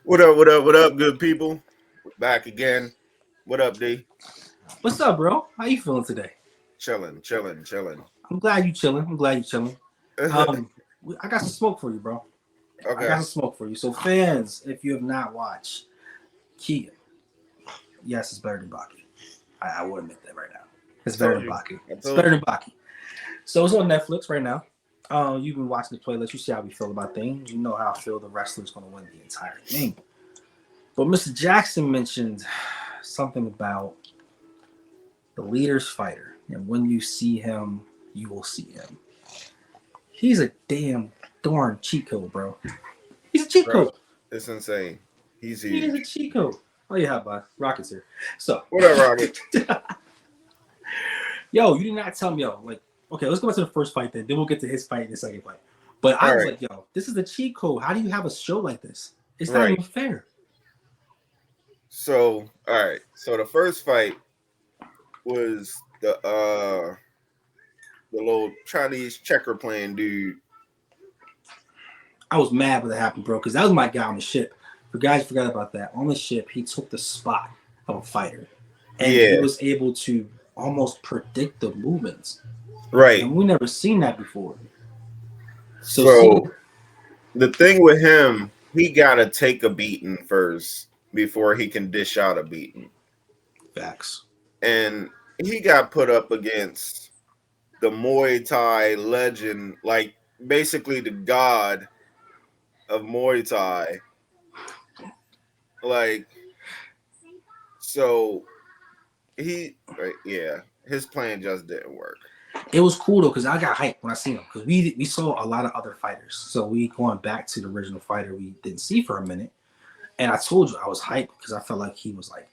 What up? What up? What up, good people? Back again. What up, D? What's up, bro? How you feeling today? Chilling, chilling, chilling. I'm glad you chilling. I'm glad you chilling. Um, I got some smoke for you, bro. I got Okay. some smoke for you. So, fans, if you have not watched Kia, yes, it's better than Baki. I will admit that right now. It's better Told than you. Baki. I It's told better you. than Baki. So it's on Netflix right now. You've been watching the playlist. You see how we feel about things. You know how I feel the wrestler's going to win the entire thing. But Mr. Jackson mentioned something about the leader's fighter, and when you see him, you will see him. He's a damn darn cheat code, bro. He's a cheat Bro, code. it's insane. He's He is a huge. cheat code. Oh yeah, bud. Rockets here. So, What up, Rocket? yo, you did not tell me, yo. Like, okay, let's go back to the first fight then. Then we'll get to his fight in the second fight. But I All was right. like, yo, this is a cheat code. How do you have a show like this? It's not Right. even fair. All right. So the first fight was the little Chinese checker playing dude. I was mad when that happened, bro, because that was my guy on the ship. For guys forgot about that. On the ship, he took the spot of a fighter, and he Yeah. was able to almost predict the movements. Right. And we never seen that before. So So seeing the thing with him, he gotta take a beating first before he can dish out a beating. facts. And he got put up against the Muay Thai legend, like basically the god of Muay Thai. Like, so yeah, his plan just didn't work. It was cool though because I got hyped when I seen him because we saw a lot of other fighters. So we going back to the original fighter we didn't see for a minute, and I told you I was hyped because I felt like he was like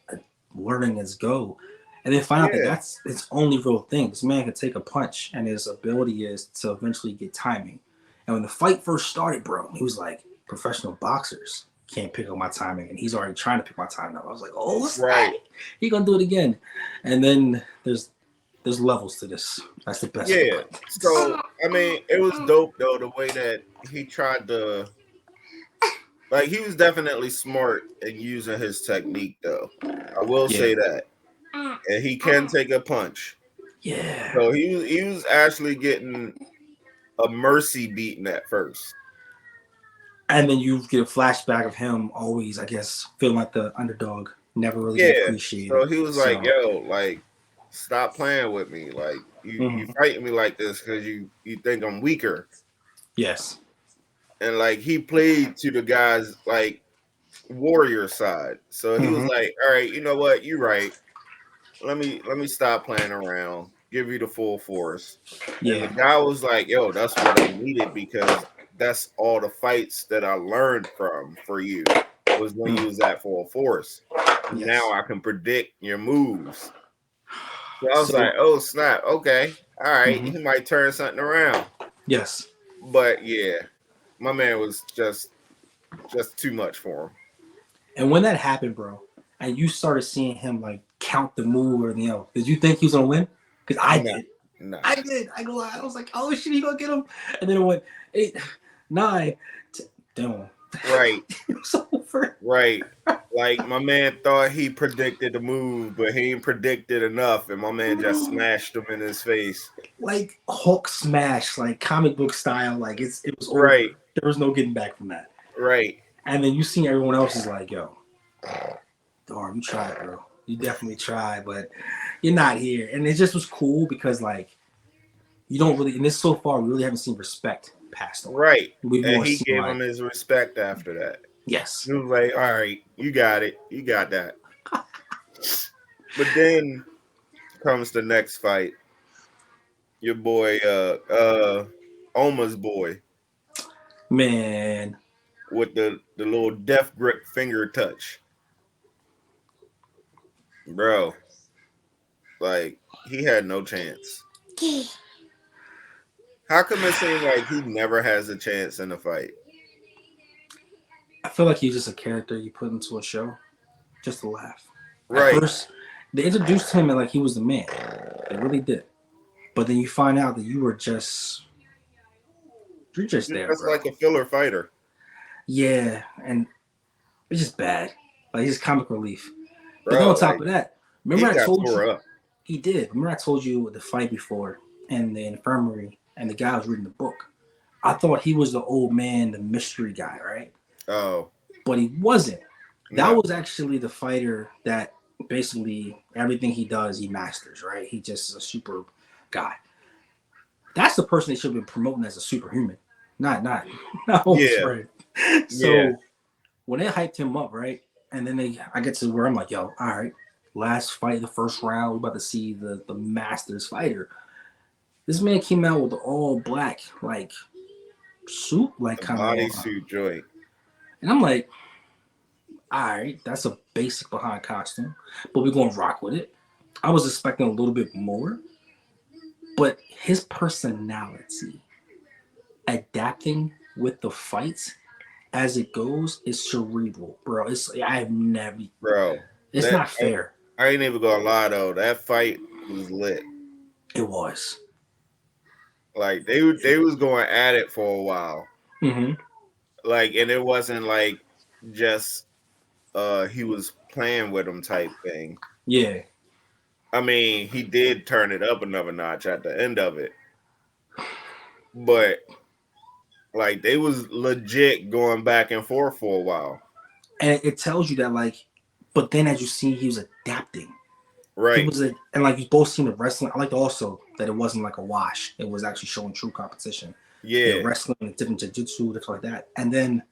learning his go, and then find out that Yeah, that's its only real thing. This man can take a punch, and his ability is to eventually get timing. And when the fight first started, bro, he was like professional boxers can't pick up my timing, and he's already trying to pick my timing up. I was like, oh snap, right. he gonna do it again, and then there's levels to this. That's the best way to Yeah. put it. So I mean, it was dope though the way that he tried to, like, he was definitely smart in using his technique though. I will Yeah. say that. And he can take a punch. Yeah. So he was actually getting a mercy beaten at first. And then you get a flashback of him always, I guess, feeling like the underdog, never really get Yeah. appreciated. So he was like, So, "Yo, like, stop playing with me. Like, you mhm. fighting me like this because you think I'm weaker." Yes. And like he played to the guy's like warrior side. So he was Hmm. like, "All right, you know what? You're right. Let me stop playing around. Give you the full force." And the Yeah. guy was like, "Yo, that's what I needed because that's all the fights that I learned from for you was when you Mm. was at full force. Now Yes. I can predict your moves." So I was like, So, "Oh snap! Okay, all right, mhm. he might turn something around." Yes. But yeah, my man was just too much for him. And when that happened, bro, and you started seeing him like count the move or anything else, did you think he was gonna win? Because I Nah, did. I nah. did. I go lie. I was like, oh shit, he gonna get him. And then it went 8, 9, 10. Damn. Right, It was over. right. Like my man thought he predicted the move, but he ain't predicted enough, and my man just smashed him in his face. Like Hulk smash, like comic book style. Like it was Right, over. There was no getting back from that. right. And then you see everyone else is like, yo, darn, you tried, bro. You definitely tried, but you're not here. And it just was cool because like you don't really, and this so far we really haven't seen respect passed on. Right. We've And more he seen gave him like, his respect after that. yes. He was like, all right, you got it. You got that. But then comes the next fight. Your boy, Oma's boy Man, with the little death grip finger touch. Bro, like he had no chance. How come it seems like he never has a chance in a fight? I feel like he's just a character you put into a show just to laugh. At Right. first, they introduced him and like he was the man. They really did. But then you find out that you're just He's there, just bro. like a filler fighter. Yeah, and It's just bad. Like he's comic relief. But then on bro. top Like of that, he remember I got told you tore up. he did. Remember I told you the fight before in the infirmary, and the guy was reading the book. I thought he was the old man, the mystery guy, right? Oh But he wasn't. That no, was actually the fighter that basically everything he does, he masters, right? He just is a super guy. That's the person they should have been promoting as a superhuman, not Homer's yeah, friend. yeah. So when they hyped him up, right, and then I get to where I'm like, yo, all right, last fight, the first round, we're about to see the Masters fighter. This man came out with all black like suit, like The kind of, bodysuit joint, and I'm like, all right, that's a basic behind costume, but we're gonna rock with it. I was expecting a little bit more, but his personality adapting with the fights as it goes is cerebral, bro. It's I've never. bro. It's That not fair. I ain't even gonna lie though. That fight was lit. It was. Like they was going at it for a while. Mm-hmm. Like, and it wasn't like just he was playing with him type thing. Yeah. I mean, he did turn it up another notch at the end of it, but like they was legit going back and forth for a while. And it tells you that like, but then as you see, he was adapting. He Right. was a, and like you both seen the wrestling. I liked also that it wasn't like a wash. It was actually showing true competition. The Yeah. wrestling, different jiu-jitsu, stuff like that. And then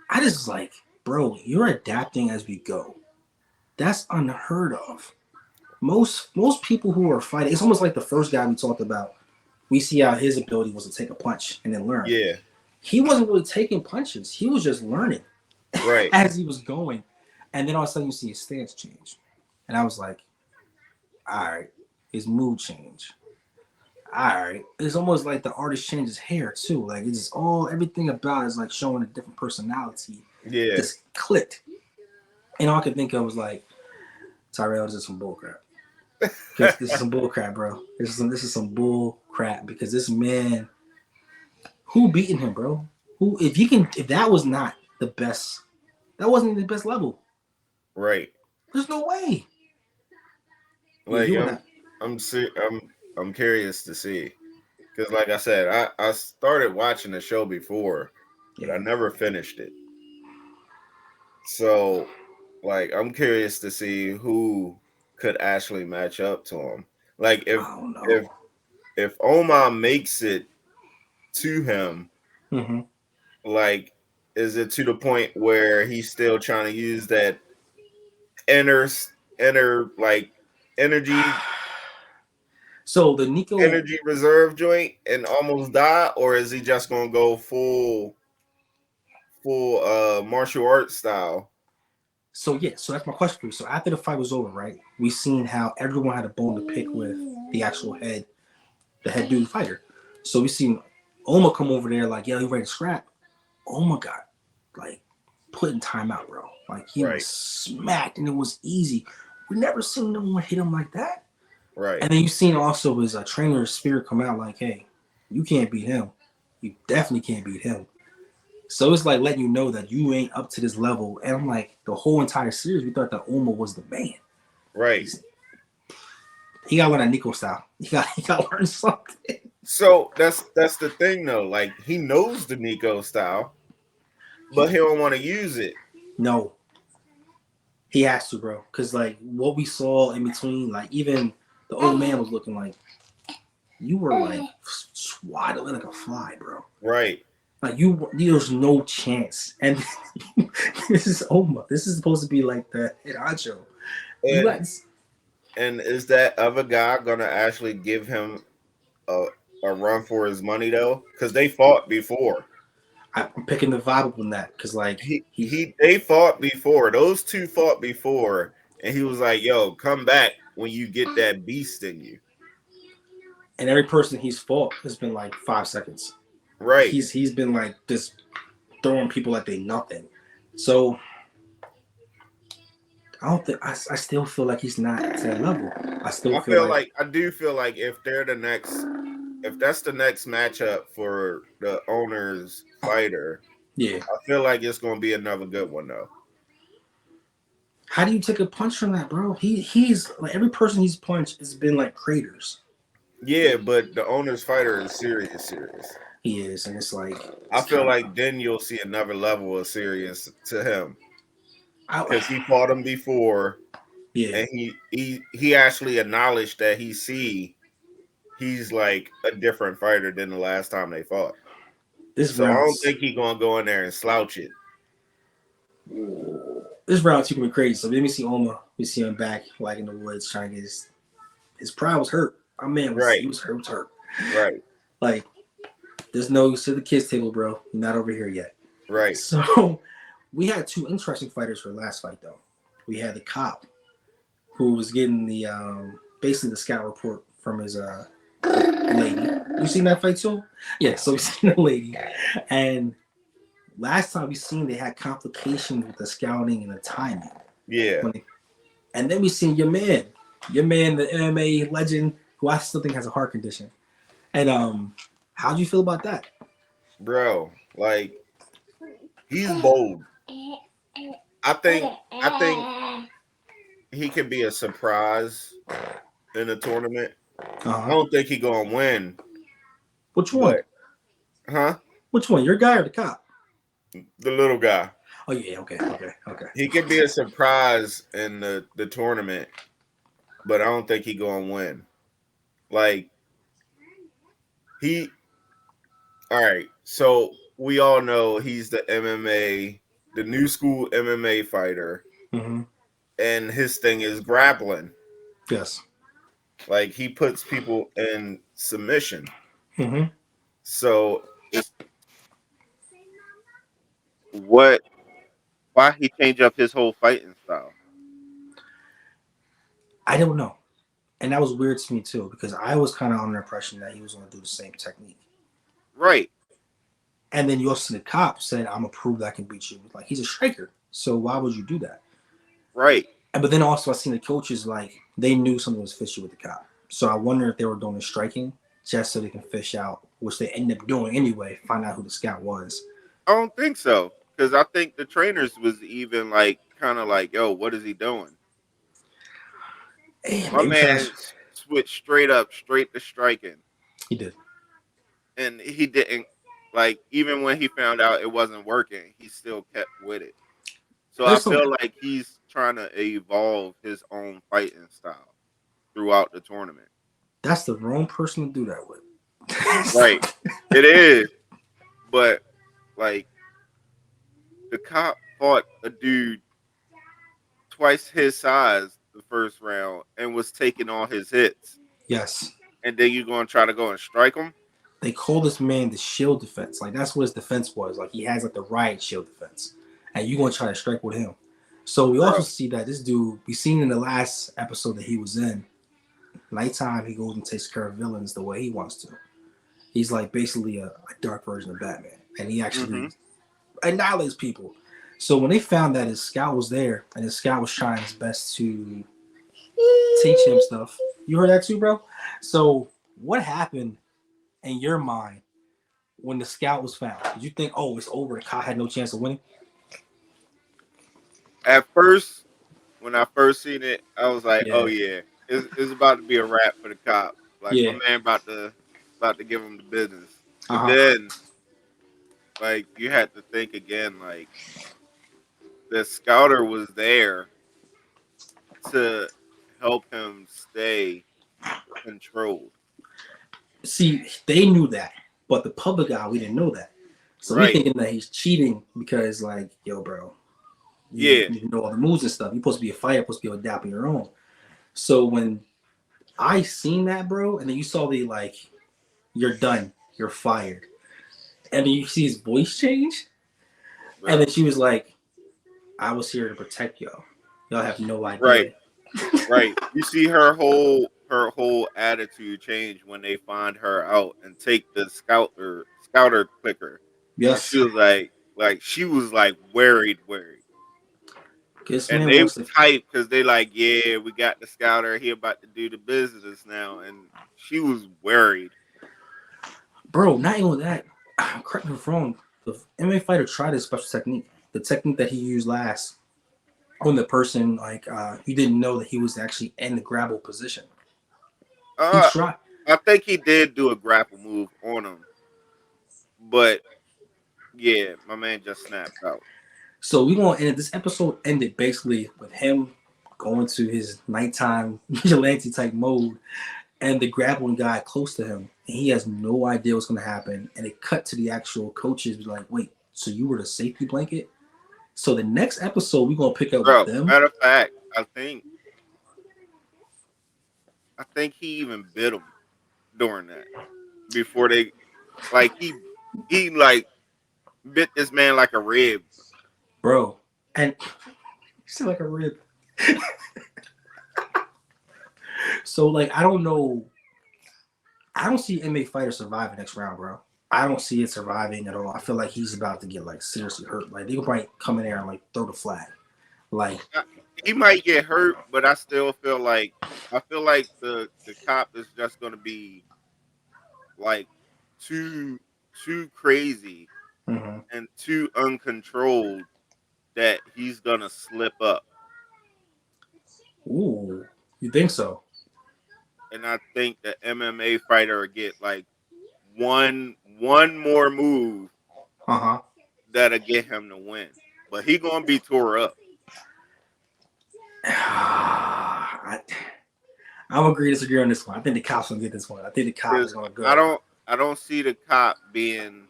I just was like, bro, you're adapting as we go. That's unheard of. Most people who are fighting, it's almost like the first guy we talked about. We see how his ability was to take a punch and then learn. Yeah. He wasn't really taking punches. He was just learning Right. as he was going. And then all of a sudden you see his stance change. And I was like, all right, his mood change. All right. It's almost like the artist changed his hair too. Like it's just all everything about it is like showing a different personality. Yeah. Just clicked. And all I could think of was like, Tyrell, this is some bullcrap. This is some bullcrap, bro. This is some bull crap because this man, who beating him, bro? Who if that was not the best, that wasn't the best level. Right. There's no way. Yeah, Like you and that. I'm curious to see because, like I said, I started watching the show before, but I Yeah. never finished it. So, like, I'm curious to see who could actually match up to him. Like, I don't if know. if Omar makes it to him, Mm-hmm. like, is it to the point where he's still trying to use that inner inner like energy So the Nico. energy reserve joint and almost die, or is he just gonna go full martial arts style? So yeah. So that's my question for you. So after the fight was over, right? We seen how everyone had a bone to pick with the actual head, the head dude fighter. So we seen Oma come over there like, yeah, he ready to scrap. Oma got like put in timeout, bro. Like he Right, was smacked and it was easy. We never seen no one hit him like that. right, And then you seen also his trainer's spirit come out like, hey, you can't beat him. You definitely can't beat him. So it's like letting you know that you ain't up to this level. And I'm like, the whole entire series, we thought that Oma was the man. right. He's, he got to learn that Nico style. He got to learn something. So that's the thing though. Like he knows the Nico style, but he don't want to use it. No, he has to, bro. Because like what we saw in between, like even the old man was looking like you were like swaddling like a fly, bro. Right. Like there's no chance. And this is Oma. This is supposed to be like the head honcho. You And guys, and is that other guy gonna actually give him a a run for his money though? Because they fought before. I'm picking the vibe up on that because like he They fought before. Those two fought before, and he was like, "Yo, come back when you get that beast in you." and every person he's fought has been like 5 seconds. Right. He's been like just throwing people like they nothing. So I don't think I still feel like he's not to that level. I still feel like I do feel like if they're the next, if that's the next matchup for the owner's fighter, yeah. I feel like it's gonna be another good one though. How do you take a punch from that, bro? He's like every person he's punched has been like craters. Yeah, but the owner's fighter is serious, serious. He is, and it's like I it's feel kind of. like then you'll see another level of serious to him I, because he fought him before, yeah, and he actually acknowledged that he's like a different fighter than the last time they fought. this So I don't round's think he's gonna go in there and slouch it. this round's gonna be crazy. So let me see Oma. We see him back like in the woods trying to get his pride was hurt. Our man was Right, he was hurt. Was hurt. right, Like there's no sit at the kids table, bro. You're not over here yet. right. So we had two interesting fighters for the last fight though. We had the cop who was getting the basically the scout report from his lady. You seen that fight too? Yeah, so we seen the lady. And last time we seen they had complications with the scouting and the timing. Yeah, And then we seen your man, the MMA legend, who I still think has a heart condition. And how do you feel about that? bro. Like he's bold. I think I think he could be a surprise in the tournament. I Uh-huh. don't think he gonna win, Which one? but huh? Which one? Your guy or the cop? The little guy. Oh yeah, okay. He could be a surprise in the tournament, but I don't think he gonna win. Like he all right, so we all know he's the MMA, the new school MMA fighter, Mm-hmm. and his thing is grappling. Yes. Like he puts people in submission. Mm-hmm. So what? Why he change up his whole fighting style? I don't know. And that was weird to me too, because I was kind of under the impression that he was going to do the same technique. Right, And then you also see the cop said, "I'm gonna prove that I can beat you." Like he's a striker, so why would you do that? right. And but then also I seen the coaches like they knew something was fishy with the cop. So I wonder if they were doing the striking just so they can fish out, which they ended up doing anyway, find out who the scout was. I don't think so because I think the trainers was even like kind of like, "Yo, what is he doing?" Hey, My maybe man because switched straight up, straight to striking, he did. and he didn't like even when he found out it wasn't working, he still kept with it. So I There's some. feel like he's trying to evolve his own fighting style throughout the tournament. That's the wrong person to do that with. Right. It is, but like the cop fought a dude twice his size the first round and was taking all his hits, Yes, and then you gonna try to go and strike him? they call this man the shield defense. Like that's what his defense was. Like he has like the riot shield defense, and you gonna try to strike with him. So we also Bro. see that this dude we seen in the last episode that he was in. Nighttime, he goes and takes care of villains the way he wants to. He's like basically a dark version of Batman, and he Mm-hmm. actually annihilates people. So when they found that his scout was there, and his scout was trying his best to teach him stuff, you heard that too, bro. So what happened in your mind when the scout was found? Did you think, oh, it's over? The cop had no chance of winning. At first, when I first seen it, I was like, "Oh Yeah, yeah, it's about to be a wrap for the cop. Like my yeah, man about to give him the business." uh But huh. then, like you had to think again, like the scouter was there to help him stay controlled. See, they knew that, but the public eye, we didn't know that. So we Right. thinking that he's cheating because, like, yo, bro, Yeah. you know all the moves and stuff. You're supposed to be a fighter, supposed to be adapting your own. So when I seen that, bro, and then you saw the like, you're done, you're fired, and then you see his voice change, and then Bro. she was like, "I was here to protect y'all. Y'all have no Right. idea." Right. You see her whole attitude change when they find her out and take the scouter clicker. And she Yes, was like she was like worried. this And man they wants to, hyped because they like, yeah, we got the scouter. He about to do the business now. And she was worried. bro. Not even that. Correct me if I'm wrong. The MMA fighter tried his special technique, the technique that he used last. when the person you didn't know that he was actually in the grapple position. He Uh, tried. I think he did do a grapple move on him, but yeah, my man just snapped out. So we gonna end this episode ended basically with him going to his nighttime vigilante type mode and the grappling guy close to him. And he has no idea what's gonna happen. And it cut to the actual coaches like, wait, so you were the safety blanket? So the next episode we're gonna pick up with Bro, them. matter of fact, I think he even bit him during that before they he like bit this man like a rib. Bro. And it's like a rib. So I don't know. I don't see MMA fighter surviving next round, bro. I don't see it surviving at all. I feel like he's about to get seriously hurt. Like they could probably come in there and throw the flag. Like He might get hurt, but I still feel like the cop is just gonna be like too too crazy mhm. and too uncontrolled that he's gonna slip up. Ooh, you think so? And I think the MMA fighter will get like one more move Uh huh. that'll get him to win. But he gonna be tore up. I'm agree to disagree on this one. I think the cops gonna get this one. I think the cop is gonna I go. don't see the cop being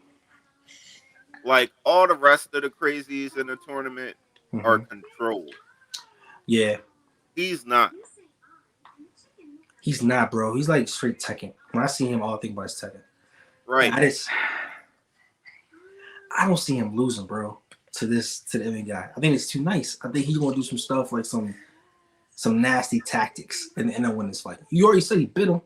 like all the rest of the crazies in the tournament are Mm-hmm. controlled. Yeah, He's not. he's not, bro. He's like straight Tekken. When I see him, all I think about is Tekken. And Right. I don't see him losing, bro. To the MMA guy. I think it's too nice. I think he's gonna do some stuff like some nasty tactics and end up winning this fight. You already said he bit him.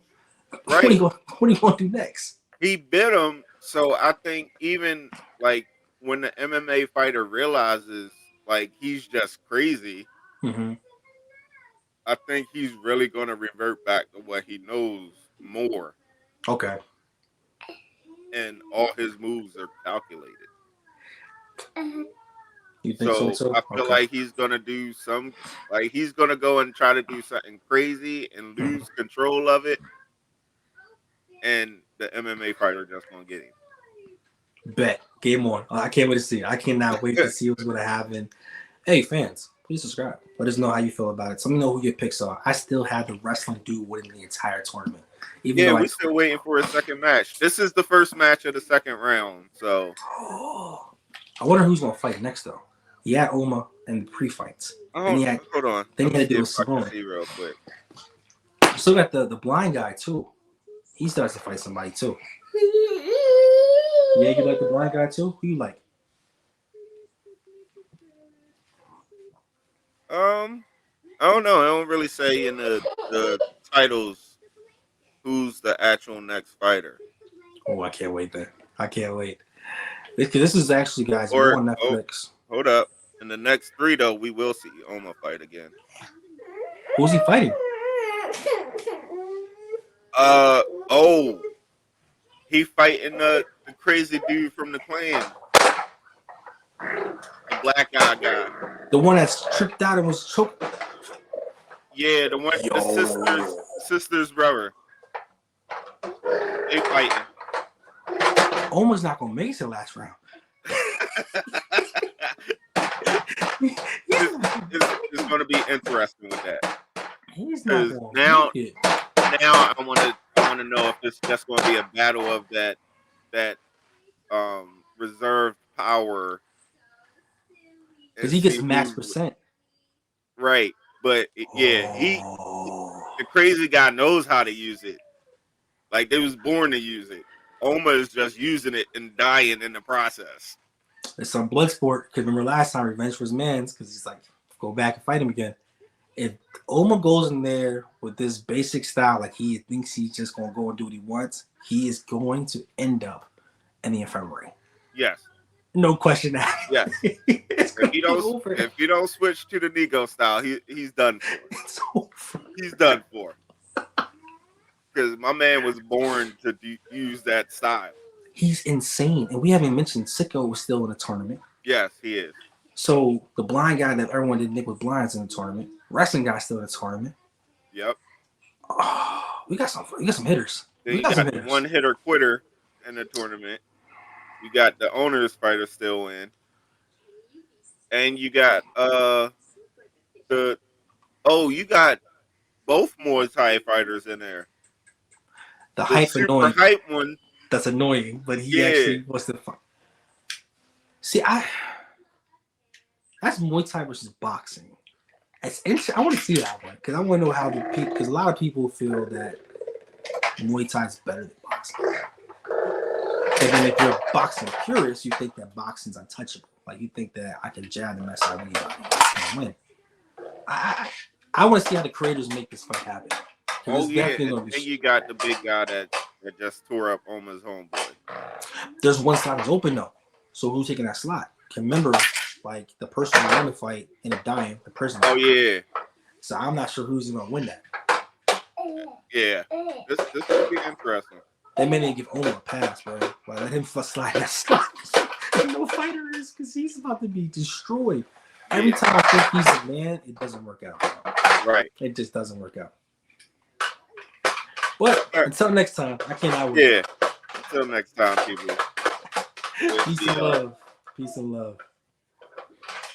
Right. What are you gonna do next? He bit him, so I think even like when the MMA fighter realizes like he's just crazy, Mm-hmm. I think he's really gonna revert back to what he knows more, Okay. and all his moves are calculated. You think so So too? I feel Okay. like he's gonna do some, like he's gonna go and try to do something crazy and Mhm. lose control of it, and the MMA fighter just gonna get Bet. Game on. I can't wait to see it. I cannot wait to him. see what's gonna happen. Hey fans, please subscribe. Let us know how you feel about it. Let me know who your picks are. I still have the wrestling dude winning the entire tournament. Even Yeah, though we still waiting for a second match. This is the first match of the second round, so I wonder who's gonna fight next though. He had Oma in the pre-fights. Then oh, hold on. he Let me had to see do if with I can Simone. see real quick. Still got the blind guy too. He starts to fight somebody too. Yeah, you like the blind guy too? Who you like? I don't know. I don't really say in the titles who's the actual next fighter. Oh, I can't wait then. I can't wait. This is actually, guys, if you're Or on oh, Netflix. hold up. In the next three though, we will see Oma fight again. Who's he fighting? Oh, he fighting the crazy dude from the clan, the black guy. The one that's tripped out and was choked. Yeah, the one, the Yo. sister's brother. They fighting. Oma's not gonna make it to the last round. It's going to be interesting with that He's not because gonna now make it. I want to know if it's just going to be a battle of that reserved power Because and he gets see max who's percent. right. But yeah, Oh. the crazy guy knows how to use it. Like they was born to use it. Oma is just using it and dying in the process. It's some blood sport. Because remember last time, Revenge was man's. Because he's like, go back and fight him again. If Oma goes in there with this basic style, like he thinks he's just gonna go and do what he wants, he is going to end up in the infirmary. Yes. No question that. Yes. It's gonna be over. If you don't switch to the Nigo style, he's done for. It's over. He's done for. Because my man was born to use that style. He's insane, and we haven't mentioned Sicko was still in the tournament. Yes, he is. So the blind guy that everyone did Nick was blinds in the tournament. Wrestling guy still in the tournament. Yep. Oh, we got some hitters. Then We you got some got the hitters. one hitter quitter in the tournament. You got the owner's fighter still in, and you got the you got both Muay Thai fighters in there. The The hype super annoying. hype one, That's annoying, but he yeah. actually wants to fight. See, that's Muay Thai versus boxing. It's interesting. I want to see that one because I want to know how the people. Because a lot of people feel that Muay Thai is better than boxing. And then if you're a boxing purist, you think that boxing's untouchable. Like you think that I can jab the mess out of anybody and win. I want to see how the creators make this fight happen. Oh It's yeah, definitely and gonna be. then you got the big guy that just tore up Oma's homeboy. There's one slot that's open though. So who's taking that slot? Remember, like the person who won the fight ended up dying. The person. Oh yeah. So I'm not sure who's gonna win that. Yeah. This could be interesting. They may not give Oma a pass, bro. Like, let him slide that slot. No fighter is because he's about to be destroyed. Every time I think he's a man, it doesn't work out. Bro. Right. It just doesn't work out. But until next time, I cannot wait. Yeah. Until next time, people. Peace and love. Peace and love.